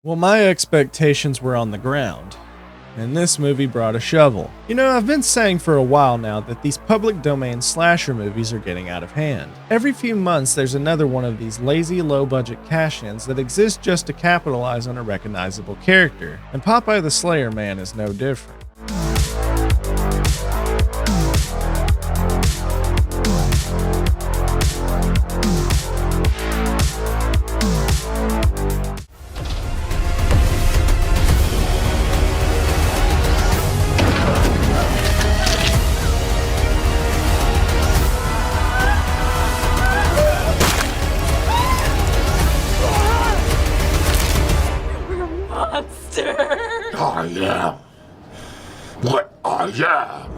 Well, my expectations were on the ground, and this movie brought a shovel. You know, I've been saying for a while now that these public domain slasher movies are getting out of hand. Every few months, there's another one of these lazy, low-budget cash-ins that exist just to capitalize on a recognizable character, and Popeye the Slayer Man is no different. Monster! I am what I am.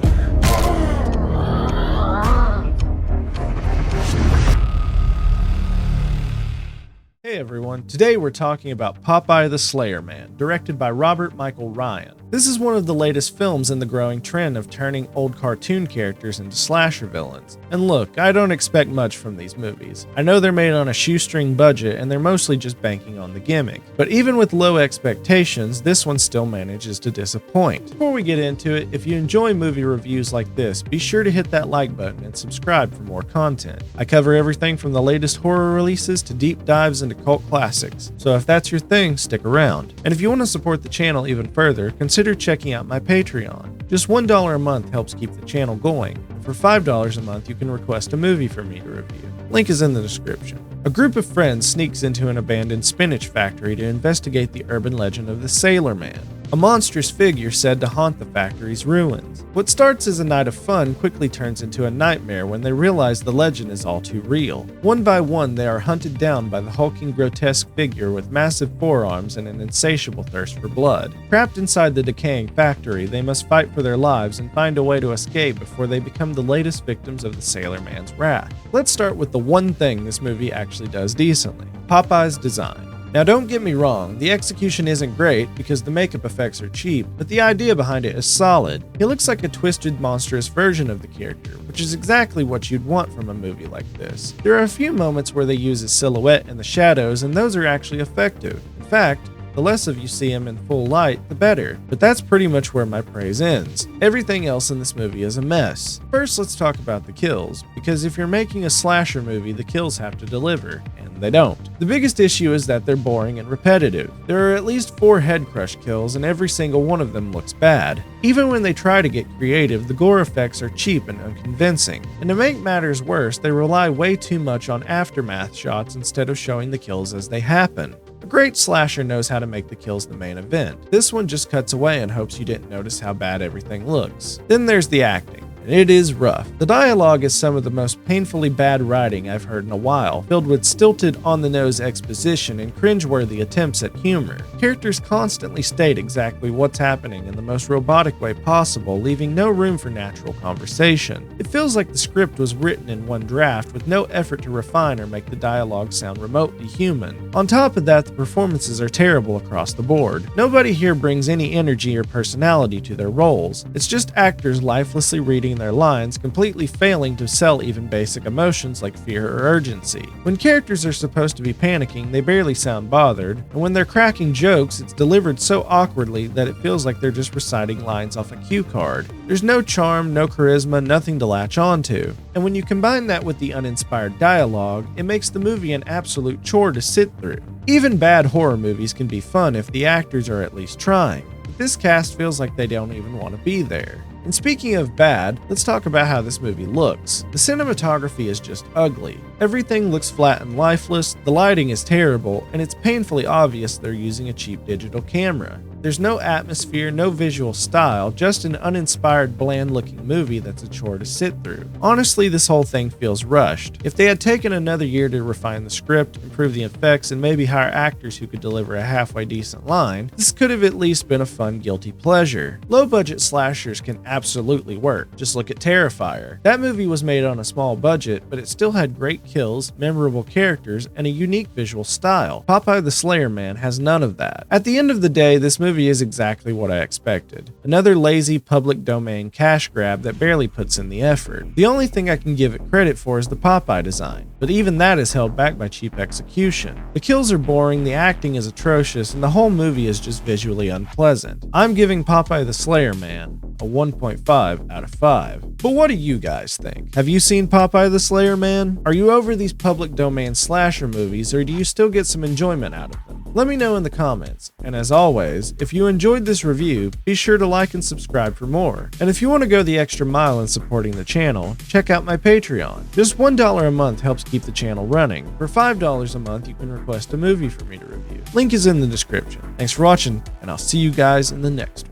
Hey everyone, today we're talking about Popeye the Slayer Man, directed by Robert Michael Ryan. This is one of the latest films in the growing trend of turning old cartoon characters into slasher villains. And look, I don't expect much from these movies. I know they're made on a shoestring budget and they're mostly just banking on the gimmick. But even with low expectations, this one still manages to disappoint. Before we get into it, if you enjoy movie reviews like this, be sure to hit that like button and subscribe for more content. I cover everything from the latest horror releases to deep dives into cult classics. So if that's your thing, stick around. And if you want to support the channel even further, consider checking out my Patreon. Just $1 a month helps keep the channel going. For $5 a month, you can request a movie for me to review. Link is in the description. A group of friends sneaks into an abandoned spinach factory to investigate the urban legend of the Sailor Man, a monstrous figure said to haunt the factory's ruins. What starts as a night of fun quickly turns into a nightmare when they realize the legend is all too real. One by one, they are hunted down by the hulking, grotesque figure with massive forearms and an insatiable thirst for blood. Trapped inside the decaying factory, they must fight for their lives and find a way to escape before they become the latest victims of the Sailor Man's wrath. Let's start with the one thing this movie actually does decently: Popeye's design. Now don't get me wrong, the execution isn't great because the makeup effects are cheap, but the idea behind it is solid. He looks like a twisted, monstrous version of the character, which is exactly what you'd want from a movie like this. There are a few moments where they use his silhouette in the shadows, and those are actually effective. In fact, the less of you see him in full light, the better. But that's pretty much where my praise ends. Everything else in this movie is a mess. First, let's talk about the kills, because if you're making a slasher movie, the kills have to deliver, and they don't. The biggest issue is that they're boring and repetitive. There are at least 4 head crush kills, and every single one of them looks bad. Even when they try to get creative, the gore effects are cheap and unconvincing. And to make matters worse, they rely way too much on aftermath shots instead of showing the kills as they happen. A great slasher knows how to make the kills the main event. This one just cuts away and hopes you didn't notice how bad everything looks. Then there's the acting. It is rough. The dialogue is some of the most painfully bad writing I've heard in a while, filled with stilted, on-the-nose exposition and cringeworthy attempts at humor. Characters constantly state exactly what's happening in the most robotic way possible, leaving no room for natural conversation. It feels like the script was written in one draft with no effort to refine or make the dialogue sound remotely human. On top of that, the performances are terrible across the board. Nobody here brings any energy or personality to their roles. It's just actors lifelessly reading their lines, completely failing to sell even basic emotions like fear or urgency. When characters are supposed to be panicking, they barely sound bothered, and when they're cracking jokes, it's delivered so awkwardly that it feels like they're just reciting lines off a cue card. There's no charm, no charisma, nothing to latch onto. And when you combine that with the uninspired dialogue, it makes the movie an absolute chore to sit through. Even bad horror movies can be fun if the actors are at least trying, but this cast feels like they don't even want to be there. And speaking of bad, let's talk about how this movie looks. The cinematography is just ugly. Everything looks flat and lifeless, the lighting is terrible, and it's painfully obvious they're using a cheap digital camera. There's no atmosphere, no visual style, just an uninspired, bland-looking movie that's a chore to sit through. Honestly, this whole thing feels rushed. If they had taken another year to refine the script, improve the effects, and maybe hire actors who could deliver a halfway decent line, this could have at least been a fun, guilty pleasure. Low-budget slashers can absolutely work. Just look at Terrifier. That movie was made on a small budget, but it still had great kills, memorable characters, and a unique visual style. Popeye the Slayer Man has none of that. At the end of the day, this movie movie is exactly what I expected. Another lazy public domain cash grab that barely puts in the effort. The only thing I can give it credit for is the Popeye design, but even that is held back by cheap execution. The kills are boring, the acting is atrocious, and the whole movie is just visually unpleasant. I'm giving Popeye the Slayer Man a 1.5 out of 5. But what do you guys think? Have you seen Popeye the Slayer Man? Are you over these public domain slasher movies, or do you still get some enjoyment out of them? Let me know in the comments, and as always, if you enjoyed this review, be sure to like and subscribe for more. And if you want to go the extra mile in supporting the channel, check out my Patreon. Just $1 a month helps keep the channel running. For $5 a month, you can request a movie for me to review. Link is in the description. Thanks for watching, and I'll see you guys in the next one.